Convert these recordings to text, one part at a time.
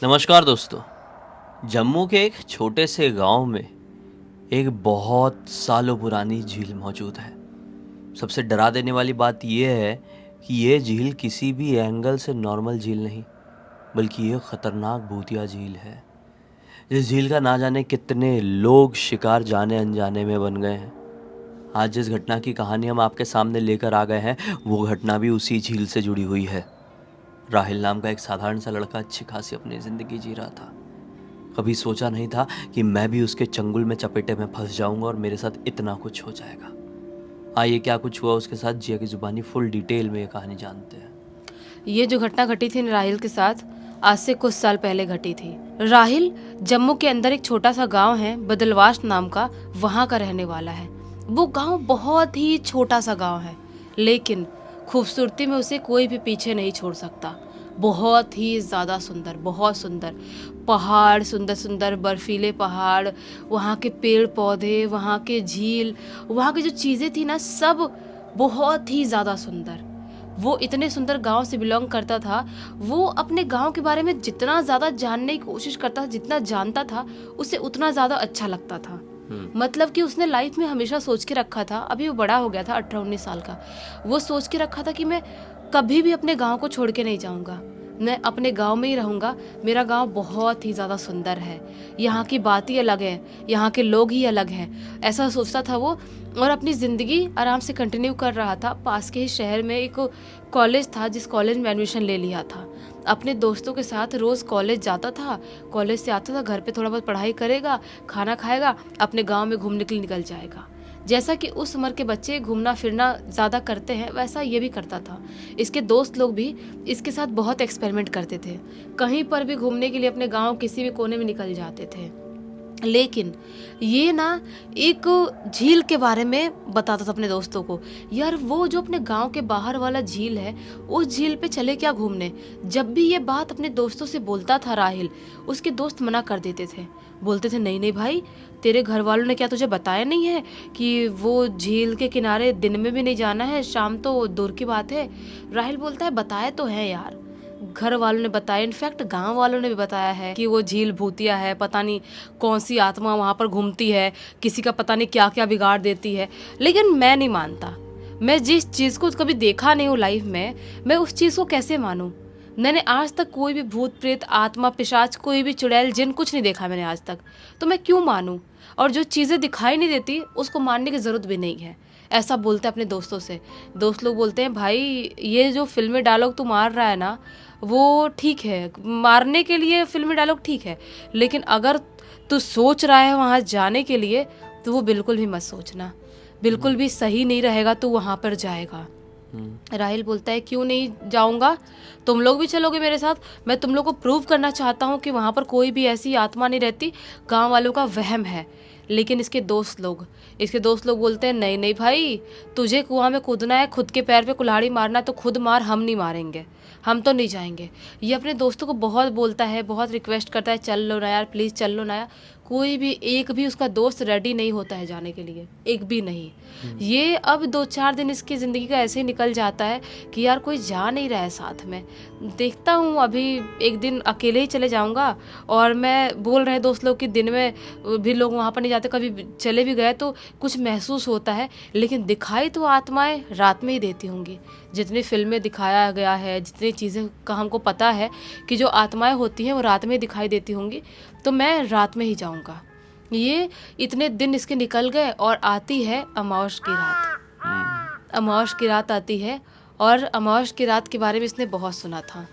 नमस्कार दोस्तों। जम्मू के एक छोटे से गांव में एक बहुत सालों पुरानी झील मौजूद है। सबसे डरा देने वाली बात यह है कि यह झील किसी भी एंगल से नॉर्मल झील नहीं, बल्कि यह खतरनाक भूतिया झील है। इस झील का ना जाने कितने लोग शिकार जाने अनजाने में बन गए हैं। आज जिस घटना की कहानी हम आपके सामने लेकर आ गए हैं, वो घटना भी उसी झील से जुड़ी हुई है। राहिल नाम का एक साधारण सा लड़का अच्छी खासी अपनी जिंदगी जी रहा था। कभी सोचा नहीं था कि मैं भी उसके चंगुल में चपेटे में फंस जाऊंगा और मेरे साथ इतना कुछ हो जाएगा। आइए क्या कुछ हुआ उसके साथ जिया की जुबानी फुल डिटेल में ये कहानी जानते हैं। ये जो घटना घटी थी राहिल के साथ आज से कुछ साल पहले घटी थी। राहिल जम्मू के अंदर एक छोटा सा गांव है बदलवास नाम का, वहां का रहने वाला है। वो गांव बहुत ही छोटा सा गांव है, लेकिन खूबसूरती में उसे कोई भी पीछे नहीं छोड़ सकता। बहुत ही ज़्यादा सुंदर, बहुत सुंदर पहाड़, सुंदर सुंदर बर्फीले पहाड़, वहाँ के पेड़ पौधे, वहाँ के झील, वहाँ की जो चीज़ें थी ना, सब बहुत ही ज़्यादा सुंदर। वो इतने सुंदर गांव से बिलोंग करता था। वो अपने गांव के बारे में जितना ज़्यादा जानने की कोशिश करता था, जितना जानता था, उसे उतना ज़्यादा अच्छा लगता था। मतलब कि उसने लाइफ में हमेशा सोच के रखा था, अभी वो बड़ा हो गया था, 18-19 साल का। वो सोच के रखा था कि मैं कभी भी अपने गांव को छोड़ के नहीं जाऊंगा, मैं अपने गांव में ही रहूंगा। मेरा गांव बहुत ही ज़्यादा सुंदर है, यहाँ की बात ही अलग है, यहाँ के लोग ही अलग हैं, ऐसा सोचता था वो। और अपनी ज़िंदगी आराम से कंटिन्यू कर रहा था। पास के ही शहर में एक कॉलेज था, जिस कॉलेज में एडमिशन ले लिया था। अपने दोस्तों के साथ रोज़ कॉलेज जाता था, कॉलेज से आता था, घर पे थोड़ा बहुत पढ़ाई करेगा, खाना खाएगा, अपने गांव में घूमने के लिए निकल जाएगा। जैसा कि उस उम्र के बच्चे घूमना फिरना ज़्यादा करते हैं, वैसा ये भी करता था। इसके दोस्त लोग भी इसके साथ बहुत एक्सपेरिमेंट करते थे, कहीं पर भी घूमने के लिए अपने गांव किसी भी कोने में निकल जाते थे। लेकिन ये ना एक झील के बारे में बताता था अपने दोस्तों को। यार, वो जो अपने गांव के बाहर वाला झील है, उस झील पे चले क्या घूमने। जब भी ये बात अपने दोस्तों से बोलता था राहिल, उसके दोस्त मना कर देते थे। बोलते थे, नहीं नहीं भाई, तेरे घर वालों ने क्या तुझे बताया नहीं है कि वो झील के किनारे दिन में भी नहीं जाना है, शाम तो दूर की बात है। राहिल बोलता है, बताया तो है यार, घर वालों ने बताया, इनफैक्ट गांव वालों ने भी बताया है कि वो झील भूतिया है, पता नहीं कौन सी आत्मा वहाँ पर घूमती है, किसी का पता नहीं क्या क्या बिगाड़ देती है। लेकिन मैं नहीं मानता। मैं जिस चीज़ को कभी देखा नहीं हूँ लाइफ में, मैं उस चीज़ को कैसे मानूँ। मैंने आज तक कोई भी भूत प्रेत आत्मा पिशाच, कोई भी चुड़ैल जिन, कुछ नहीं देखा मैंने आज तक, तो मैं क्यों मानूँ। और जो चीज़ें दिखाई नहीं देती उसको मानने की ज़रूरत भी नहीं है। ऐसा बोलते हैं अपने दोस्तों से। दोस्त लोग बोलते हैं, भाई ये जो फिल्मी डायलॉग तू मार रहा है ना, वो ठीक है, मारने के लिए फिल्मी डायलॉग ठीक है, लेकिन अगर तू सोच रहा है वहाँ जाने के लिए, तो वो बिल्कुल भी मत सोचना, बिल्कुल भी सही नहीं रहेगा तू वहाँ पर जाएगा। राहिल बोलता है, क्यों नहीं जाऊंगा, तुम लोग भी चलोगे मेरे साथ। मैं तुम लोग को प्रूव करना चाहता हूँ कि वहाँ पर कोई भी ऐसी आत्मा नहीं रहती, गांव वालों का वहम है। लेकिन इसके दोस्त लोग बोलते हैं, नहीं नहीं भाई, तुझे कुआं में कूदना है, खुद के पैर पे कुल्हाड़ी मारना है तो खुद मार, हम नहीं मारेंगे, हम तो नहीं जाएंगे। ये अपने दोस्तों को बहुत बोलता है, बहुत रिक्वेस्ट करता है, चल लो ना यार, प्लीज़ चल लो ना यार। कोई भी एक भी उसका दोस्त रेडी नहीं होता है जाने के लिए, एक भी नहीं। ये अब 2-4 दिन इसकी ज़िंदगी का ऐसे ही निकल जाता है कि यार कोई जा नहीं रहा है साथ में। देखता हूँ अभी एक दिन अकेले ही चले जाऊँगा। और मैं बोल रहे दोस्त लोग कि दिन में भी लोग वहाँ पर नहीं जाते, कभी चले भी गए तो कुछ महसूस होता है, लेकिन दिखाई तो आत्माएं रात में ही देती होंगी। जितनी फिल्में दिखाया गया है, जितनी चीज़ें का हमको पता है कि जो आत्माएं होती हैं वो रात में दिखाई देती होंगी, तो मैं रात में ही जाऊँगा। ये इतने दिन इसके निकल गए और आती है अमावस की रात। अमावस की रात आती है, और अमावस की रात के बारे में इसने बहुत सुना था।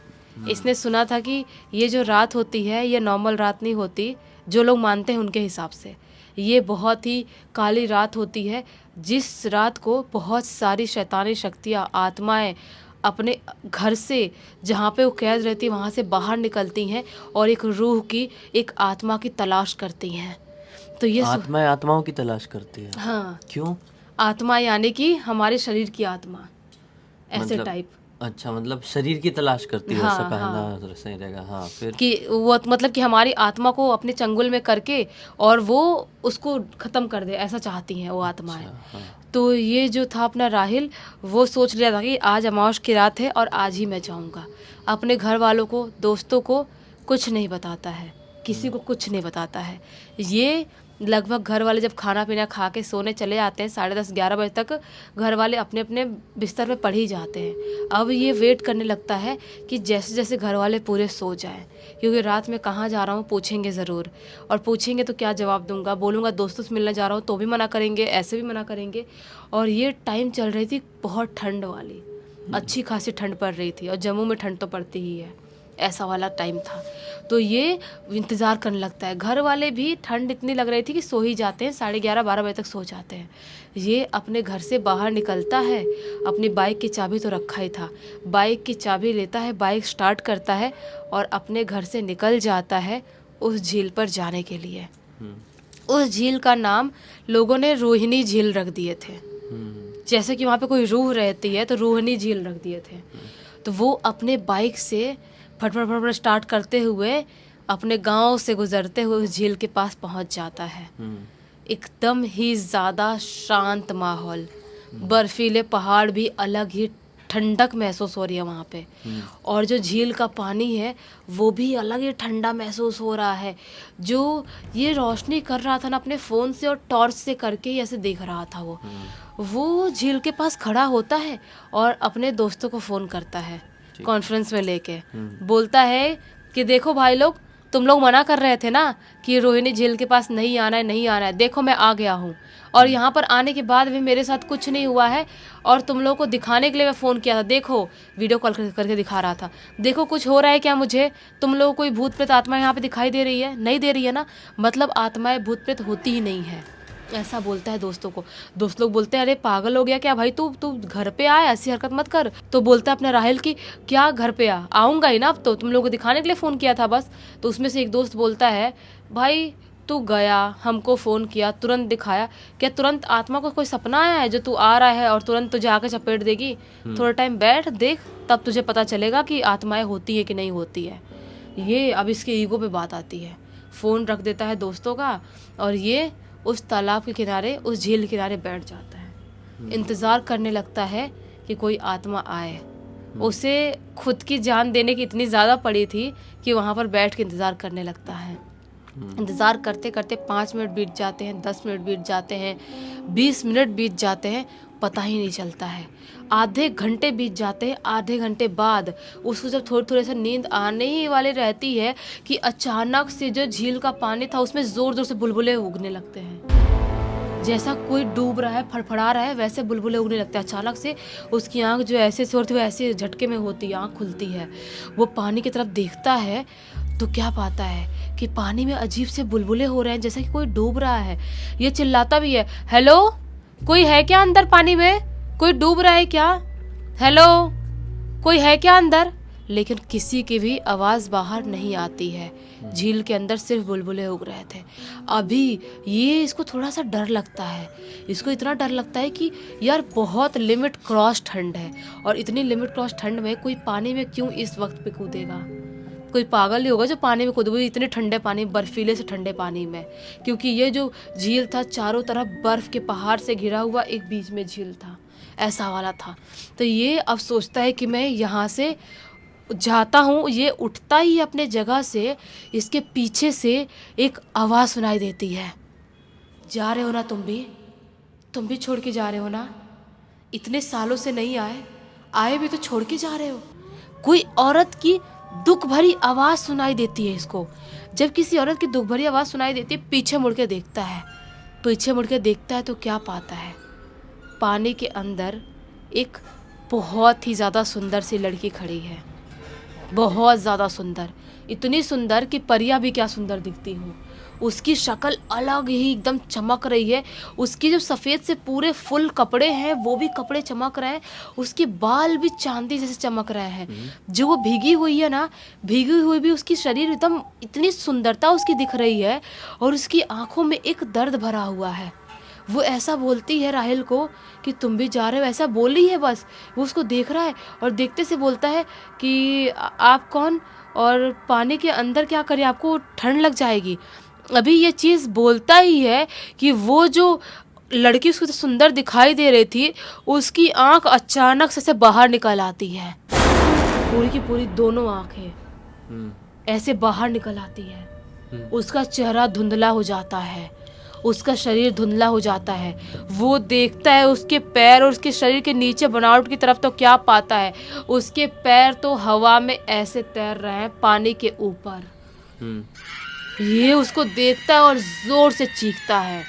इसने सुना था कि ये जो रात होती है, ये नॉर्मल रात नहीं होती, जो लोग मानते हैं उनके हिसाब से ये बहुत ही काली रात होती है, जिस रात को बहुत सारी शैतानी शक्तियाँ, आत्माएं अपने घर से, जहाँ पे वो कैद रहती है, वहाँ से बाहर निकलती हैं और एक रूह की, एक आत्मा की तलाश करती हैं। तो ये आत्माएं आत्माओं की तलाश करती है? हाँ, क्यों? आत्मा यानी कि हमारे शरीर की आत्मा, ऐसे मतलब टाइप। अच्छा, मतलब शरीर की तलाश करती है, ऐसा हाँ हाँ, कहना सही रहेगा। हाँ, फिर? कि वो मतलब कि हमारी आत्मा को अपने चंगुल में करके और वो उसको ख़त्म कर दे, ऐसा चाहती हैं वो आत्माएं। अच्छा, हाँ। तो ये जो था अपना राहिल, वो सोच लिया था कि आज अमावस की रात है और आज ही मैं जाऊंगा। अपने घर वालों को, दोस्तों को कुछ नहीं बताता है, किसी को कुछ नहीं बताता है। ये लगभग घर वाले जब खाना पीना खा के सोने चले जाते हैं 10:30-11 बजे तक, घर वाले अपने अपने बिस्तर पे पड़ ही जाते हैं। अब ये वेट करने लगता है कि जैसे जैसे घर वाले पूरे सो जाएं, क्योंकि रात में कहाँ जा रहा हूँ पूछेंगे ज़रूर, और पूछेंगे तो क्या जवाब दूंगा, बोलूँगा दोस्तों से मिलने जा रहा हूँ तो भी मना करेंगे, ऐसे भी मना करेंगे। और ये टाइम चल रही थी बहुत ठंड वाली, अच्छी खासी ठंड पड़ रही थी, और जम्मू में ठंड तो पड़ती ही है, ऐसा वाला टाइम था। तो ये इंतज़ार करने लगता है। घर वाले भी ठंड इतनी लग रही थी कि सो ही जाते हैं, 11:30-12 बजे तक सो जाते हैं। ये अपने घर से बाहर निकलता है, अपनी बाइक की चाबी तो रखा ही था, बाइक की चाबी लेता है, बाइक स्टार्ट करता है और अपने घर से निकल जाता है उस झील पर जाने के लिए। उस झील का नाम लोगों ने रोहिणी झील रख दिए थे, जैसे कि वहाँ पे कोई रूह रहती है तो रोहिणी झील रख दिए थे। तो वो अपने बाइक से फटफट फटफट स्टार्ट करते हुए अपने गांव से गुजरते हुए उस झील के पास पहुंच जाता है। एकदम ही ज़्यादा शांत माहौल, बर्फीले पहाड़ भी, अलग ही ठंडक महसूस हो रही है वहाँ पे, और जो झील का पानी है वो भी अलग ही ठंडा महसूस हो रहा है। जो ये रोशनी कर रहा था ना अपने फ़ोन से और टॉर्च से करके ही ऐसे देख रहा था वो झील के पास खड़ा होता है और अपने दोस्तों को फ़ोन करता है कॉन्फ्रेंस में लेके, बोलता है कि देखो भाई लोग, तुम लोग मना कर रहे थे ना कि रोहिणी झील के पास नहीं आना है, नहीं आना है, देखो मैं आ गया हूँ, और यहाँ पर आने के बाद भी मेरे साथ कुछ नहीं हुआ है, और तुम लोगों को दिखाने के लिए मैं फ़ोन किया था, देखो वीडियो कॉल करके दिखा रहा था, देखो कुछ हो रहा है क्या मुझे, तुम लोगों को कोई भूत प्रेत आत्मा यहाँ पे दिखाई दे रही है, नहीं दे रही है ना, मतलब आत्माएं भूत प्रेत होती ही नहीं है, ऐसा बोलता है दोस्तों को। दोस्त लोग बोलते हैं अरे पागल हो गया क्या भाई, तू घर पे आ, ऐसी हरकत मत कर। तो बोलता है अपने राहिल की क्या घर पे आऊँगा ही ना, अब तो तुम लोगों को दिखाने के लिए फ़ोन किया था बस। तो उसमें से एक दोस्त बोलता है भाई तू गया, हमको फ़ोन किया, तुरंत दिखाया, क्या तुरंत आत्मा को कोई सपना आया है जो तू आ रहा है और तुरंत तुझे आके चपेट देगी? थोड़ा टाइम बैठ देख, तब तुझे पता चलेगा कि आत्माएं होती है कि नहीं होती है। ये अब इसके ईगो पे बात आती है, फ़ोन रख देता है दोस्तों का और ये उस तालाब के किनारे, उस झील के किनारे बैठ जाता है, इंतज़ार करने लगता है कि कोई आत्मा आए। उसे खुद की जान देने की इतनी ज़्यादा पड़ी थी कि वहाँ पर बैठ के इंतज़ार करने लगता है। इंतज़ार करते करते 5 मिनट बीत जाते हैं, 10 मिनट बीत जाते हैं, 20 मिनट बीत जाते हैं, पता ही नहीं चलता है। आधे घंटे बीत जाते हैं, आधे घंटे बाद उसको जब थोड़ी थोड़ी सा नींद आने ही वाली रहती है कि अचानक से जो झील का पानी था उसमें ज़ोर ज़ोर से बुलबुले उगने लगते हैं, जैसा कोई डूब रहा है, फड़फड़ा रहा है, वैसे बुलबुले उगने लगते हैं। अचानक से उसकी आंख जो ऐसे से होती है ऐसे झटके में होती है, आंख खुलती है, वो पानी की तरफ देखता है तो क्या पाता है कि पानी में अजीब से बुलबुले हो रहे हैं, जैसे कि कोई डूब रहा है। ये चिल्लाता भी है, हेलो कोई है क्या अंदर पानी में, कोई डूब रहा है क्या, हेलो कोई है क्या अंदर? लेकिन किसी की भी आवाज़ बाहर नहीं आती है, झील के अंदर सिर्फ बुलबुले उग रहे थे। अभी ये इसको थोड़ा सा डर लगता है, इसको इतना डर लगता है कि यार बहुत लिमिट क्रॉस ठंड है, और इतनी लिमिट क्रॉस ठंड में कोई पानी में क्यों इस वक्त पे कूदेगा, कोई पागल ही होगा जो पानी में कूद, इतने ठंडे पानी, बर्फीले से ठंडे पानी में, क्योंकि ये जो झील था चारों तरफ बर्फ़ के पहाड़ से घिरा हुआ, एक बीच में झील था, ऐसा वाला था। तो ये अब सोचता है कि मैं यहाँ से जाता हूँ। ये उठता ही अपने जगह से, इसके पीछे से एक आवाज़ सुनाई देती है, जा रहे हो ना तुम भी छोड़ के जा रहे हो ना, इतने सालों से नहीं आए भी तो छोड़ के जा रहे हो। कोई औरत की दुख भरी आवाज़ सुनाई देती है इसको। जब किसी औरत की दुख भरी आवाज़ सुनाई देती है, पीछे मुड़ के देखता है, पीछे मुड़ के देखता है तो क्या पाता है, पानी के अंदर एक बहुत ही ज़्यादा सुंदर सी लड़की खड़ी है, बहुत ज़्यादा सुंदर, इतनी सुंदर कि परियां भी क्या सुंदर दिखती हूँ। उसकी शक्ल अलग ही एकदम चमक रही है, उसकी जो सफ़ेद से पूरे फुल कपड़े हैं वो भी कपड़े चमक रहे हैं, उसके बाल भी चांदी जैसे चमक रहे हैं। जो वो भीगी हुई है ना, भीगी हुई भी उसकी शरीर एकदम इतनी सुंदरता उसकी दिख रही है, और उसकी आँखों में एक दर्द भरा हुआ है। वो ऐसा बोलती है राहिल को कि तुम भी जा रहे हो, ऐसा बोल रही है बस। वो उसको देख रहा है और देखते से बोलता है कि आप कौन और पानी के अंदर क्या करें, आपको ठंड लग जाएगी। अभी ये चीज़ बोलता ही है कि वो जो लड़की उसको सुंदर दिखाई दे रही थी, उसकी आंख अचानक से बाहर निकल आती है, पूरी की पूरी दोनों आंखें। ऐसे बाहर निकल आती है। हम्म। उसका चेहरा धुंधला हो जाता है, उसका शरीर धुंधला हो जाता है। वो देखता है उसके पैर और उसके शरीर के नीचे बनावट की तरफ तो क्या पाता है, उसके पैर तो हवा में ऐसे तैर रहे हैं पानी के ऊपर। ये उसको देखता है और जोर से चीखता है,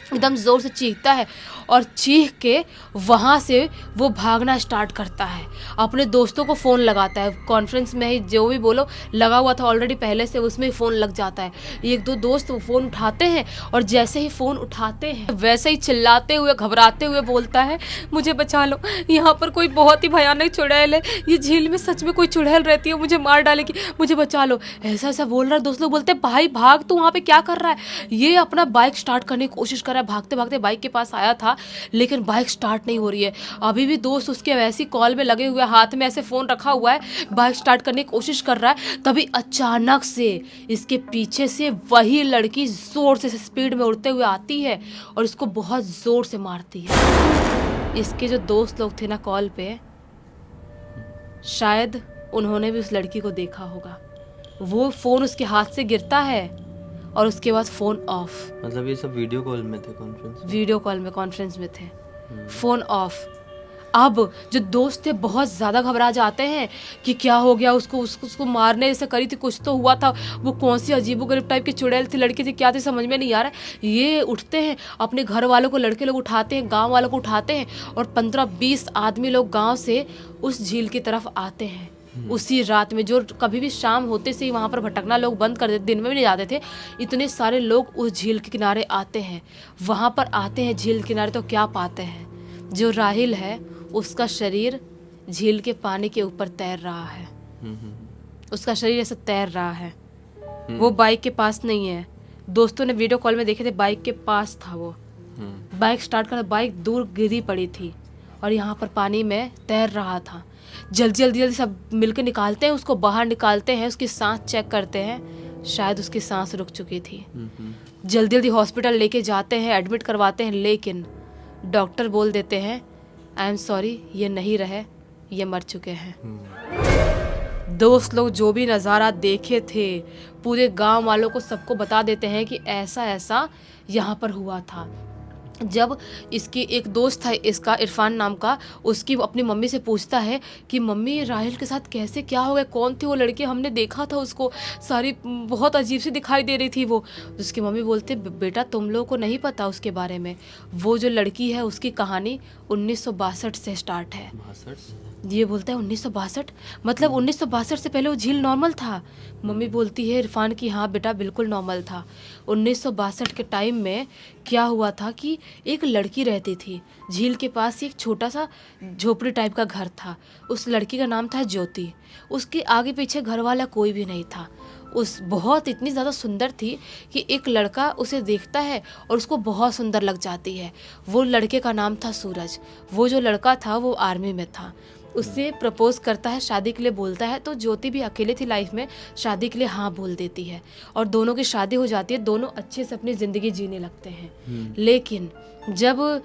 एकदम जोर से चीखता है और चीख के वहाँ से वो भागना स्टार्ट करता है। अपने दोस्तों को फ़ोन लगाता है, कॉन्फ्रेंस में ही जो भी बोलो लगा हुआ था ऑलरेडी पहले से, उसमें ही फ़ोन लग जाता है। एक दो दोस्त फ़ोन उठाते हैं और जैसे ही फ़ोन उठाते हैं वैसे ही चिल्लाते हुए घबराते हुए बोलता है, मुझे बचा लो, यहाँ पर कोई बहुत ही भयानक चुड़ैल है, ये झील में सच में कोई चुड़ैल रहती है, मुझे मार डालेगी, मुझे बचा लो। ऐसा ऐसा बोल रहा है। दोस्त लोग बोलते हैं, भाई भाग, तू वहाँ पे क्या कर रहा है। ये अपना बाइक स्टार्ट करने की कोशिश कर रहा है, भागते भागते बाइक के पास आया था लेकिन बाइक स्टार्ट नहीं हो रही है। अभी भी दोस्त उसके वैसी कॉल में लगे हुए, हाथ में ऐसे फ़ोन रखा हुआ है, बाइक स्टार्ट करने की कोशिश कर रहा है। तभी अचानक से इसके पीछे से वही लड़की जोर से स्पीड में उड़ते हुए आती है और इसको बहुत जोर से मारती है। इसके जो दोस्त लोग थे ना कॉल पे, शायद उन्होंने भी उस लड़की को देखा होगा। वो फ़ोन उसके हाथ से गिरता है और उसके बाद फ़ोन ऑफ। मतलब ये सब वीडियो कॉल में थे, वीडियो कॉल में कॉन्फ्रेंस में थे, फ़ोन ऑफ। अब जो दोस्त थे बहुत ज़्यादा घबरा जाते हैं कि क्या हो गया, उसको मारने जैसे करी थी, कुछ तो हुआ था, वो कौन सी अजीबोगरीब टाइप की चुड़ैल थी, लड़की थी, क्या थी, समझ में नहीं आ रहा है। ये उठते हैं, अपने घर वालों को, लड़के लोग उठाते हैं, गांव वालों को उठाते हैं और 15-20 आदमी लोग गांव से उस झील की तरफ आते हैं। उसी रात में, जो कभी भी शाम होते से ही वहाँ पर भटकना लोग बंद कर देते, दिन में भी नहीं जाते थे, इतने सारे लोग उस झील के किनारे आते हैं। वहाँ पर आते हैं झील के किनारे तो क्या पाते हैं, जो राहिल है उसका शरीर झील के पानी के ऊपर तैर रहा है। उसका शरीर ऐसे तैर रहा है। वो बाइक के पास नहीं है। दोस्तों ने वीडियो कॉल में देखे थे, बाइक के पास था वो। बाइक स्टार्ट कर, बाइक दूर गिरी पड़ी थी और यहाँ पर पानी में तैर रहा था। जल्दी जल्दी जल्दी सब मिलकर निकालते हैं उसको, बाहर निकालते हैं, उसकी सांस चेक करते हैं, शायद उसकी सांस रुक चुकी थी। जल्दी जल्दी हॉस्पिटल लेके जाते हैं, एडमिट करवाते हैं, लेकिन डॉक्टर बोल देते हैं, आई एम सॉरी, ये नहीं रहे, ये मर चुके हैं। दोस्त लोग जो भी नज़ारा देखे थे पूरे गांव वालों को सबको बता देते हैं कि ऐसा ऐसा यहाँ पर हुआ था। जब इसकी एक दोस्त था इसका, इरफान नाम का, उसकी अपनी मम्मी से पूछता है कि मम्मी राहिल के साथ कैसे क्या हो गया, कौन थी वो लड़की, हमने देखा था उसको, सारी बहुत अजीब सी दिखाई दे रही थी वो। उसकी मम्मी बोलते, बेटा तुम लोगों को नहीं पता उसके बारे में, वो जो लड़की है उसकी कहानी 1962 से स्टार्ट है। ये बोलता है 1962, मतलब 1962 से पहले वो झील नॉर्मल था। मम्मी बोलती है इरफान की, हाँ बेटा बिल्कुल नॉर्मल था। 1962 के टाइम में क्या हुआ था कि एक लड़की रहती थी झील के पास, एक छोटा सा झोपड़ी टाइप का घर था। उस लड़की का नाम था ज्योति। उसके आगे पीछे घर वाला कोई भी नहीं था। उस बहुत इतनी ज़्यादा सुंदर थी कि एक लड़का उसे देखता है और उसको बहुत सुंदर लग जाती है। वो लड़के का नाम था सूरज। वो जो लड़का था वो आर्मी में था। उससे प्रपोज करता है, शादी के लिए बोलता है, तो ज्योति भी अकेले थी लाइफ में, शादी के लिए हाँ बोल देती है और दोनों की शादी हो जाती है। दोनों अच्छे से अपनी ज़िंदगी जीने लगते हैं। लेकिन जब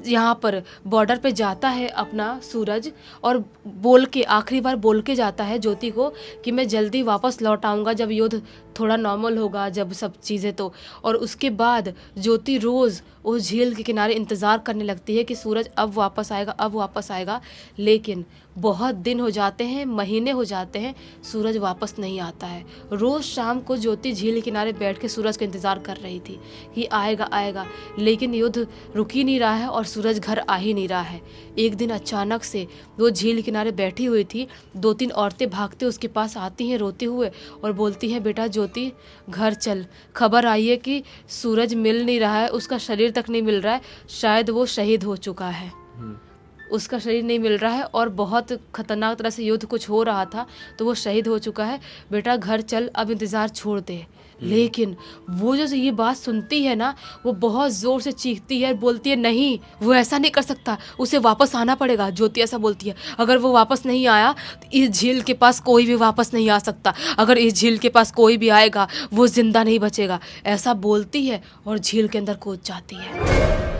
यहाँ पर बॉर्डर पे जाता है अपना सूरज और बोल के, आखिरी बार बोल के जाता है ज्योति को कि मैं जल्दी वापस लौट आऊँगा जब युद्ध थोड़ा नॉर्मल होगा, जब सब चीज़ें तो। और उसके बाद ज्योति रोज़ उस झील के किनारे इंतज़ार करने लगती है कि सूरज अब वापस आएगा, अब वापस आएगा। लेकिन बहुत दिन हो जाते हैं, महीने हो जाते हैं, सूरज वापस नहीं आता है। रोज़ शाम को ज्योति झील के किनारे बैठ के सूरज का इंतज़ार कर रही थी कि आएगा आएगा, लेकिन युद्ध रुक ही नहीं रहा है और सूरज घर आ ही नहीं रहा है। एक दिन अचानक से वो झील किनारे बैठी हुई थी, 2-3 औरतें भागते उसके पास आती हैं रोते हुए और बोलती हैं, बेटा ज्योति घर चल, खबर आई है कि सूरज मिल नहीं रहा है, उसका शरीर तक नहीं मिल रहा है, शायद वो शहीद हो चुका है। उसका शरीर नहीं मिल रहा है और बहुत खतरनाक तरह से युद्ध कुछ हो रहा था, तो वो शहीद हो चुका है, बेटा घर चल, अब इंतज़ार छोड़ दे। लेकिन वो जो ये बात सुनती है ना, वो बहुत ज़ोर से चीखती है, बोलती है नहीं, वो ऐसा नहीं कर सकता, उसे वापस आना पड़ेगा। ज्योति ऐसा बोलती है, अगर वो वापस नहीं आया तो इस झील के पास कोई भी वापस नहीं आ सकता, अगर इस झील के पास कोई भी आएगा वो ज़िंदा नहीं बचेगा। ऐसा बोलती है और झील के अंदर कूद जाती है।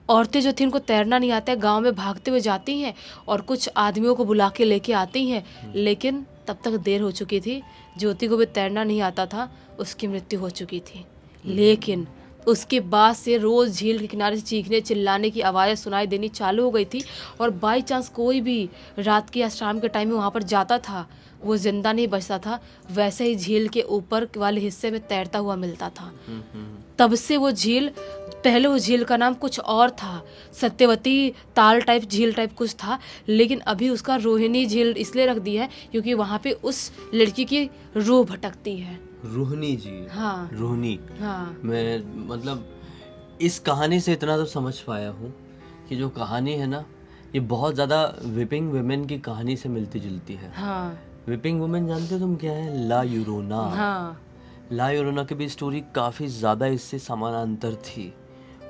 औरतें जो थी उनको तैरना नहीं आता है, गांव में भागते हुए जाती हैं और कुछ आदमियों को बुला के लेके आती हैं, लेकिन तब तक देर हो चुकी थी। ज्योति को भी तैरना नहीं आता था, उसकी मृत्यु हो चुकी थी। लेकिन उसके बाद से रोज़ झील के किनारे से चीखने चिल्लाने की आवाज़ें सुनाई देनी चालू हो गई थी। और बाई चांस कोई भी रात के या शाम के टाइम में वहाँ पर जाता था, वो जिंदा नहीं बचता था, वैसे ही झील के ऊपर वाले हिस्से में तैरता हुआ मिलता था। तब से वो झील, पहले वो झील का नाम कुछ और था, सत्यवती ताल टाइप झील टाइप कुछ था, लेकिन अभी उसका रोहिणी झील इसलिए रख दी है क्योंकि वहाँ पे उस लड़की की रूह भटकती है। रोहिणी जी। हाँ रोहिणी। हाँ मैं मतलब इस कहानी से इतना तो समझ पाया हूँ कि जो कहानी है ना, ये बहुत ज़्यादा विपिंग वुमेन की कहानी से मिलती जुलती है। हाँ विपिंग वुमेन जानते हो तुम क्या है? ला यूरोना। हाँ ला यूरोना की भी स्टोरी काफ़ी ज़्यादा इससे समानांतर थी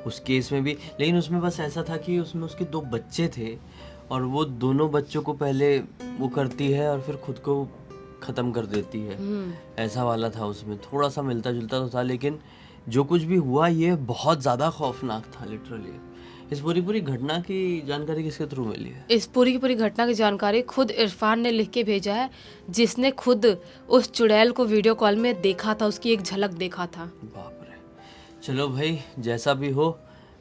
उस केस में भी, लेकिन उसमें बस ऐसा था कि उसमें उसके 2 बच्चे थे और वो दोनों बच्चों को पहले वो करती है और फिर खुद को ख़त्म कर देती है। ऐसा वाला था, उसमें थोड़ा सा मिलता जुलता तो था, लेकिन जो कुछ भी हुआ ये बहुत ज़्यादा खौफनाक था लिटरली। इस पूरी घटना की जानकारी किसके थ्रू मिली है? इस पूरी की पूरी घटना की जानकारी खुद इरफान ने लिख के भेजा है, जिसने खुद उस चुड़ैल को वीडियो कॉल में देखा था, उसकी एक झलक देखा था। बाप रे। चलो भाई, जैसा भी हो,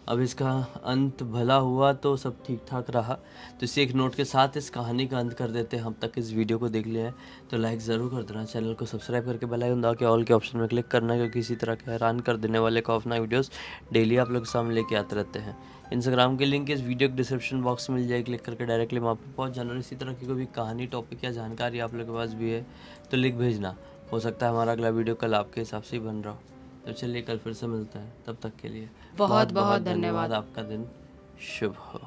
अब इसका अंत भला हुआ तो सब ठीक ठाक रहा। तो इसी एक नोट के साथ इस कहानी का अंत कर देते हैं। हम तक इस वीडियो को देख लिया है तो लाइक ज़रूर कर देना, चैनल को सब्सक्राइब करके बेल आइकन दबा के ऑल के ऑप्शन में क्लिक करना, क्योंकि इसी तरह के हैरान कर देने वाले खौफनाक वीडियोस डेली आप लोग के सामने लेके आते रहते हैं। इंस्टाग्राम की लिंक इस वीडियो के डिस्क्रिप्शन बॉक्स में मिल जाएगी, क्लिक करके डायरेक्टली वहाँ पर पहुँच जाना। और इसी तरह की कोई भी कहानी, टॉपिक या जानकारी आप लोग के पास भी है तो लिख भेजना। हो सकता है हमारा अगला वीडियो कल आपके हिसाब से ही बन रहा हो। तो चलिए कल फिर से मिलता है, तब तक के लिए बहुत बहुत धन्यवाद। आपका दिन शुभ हो।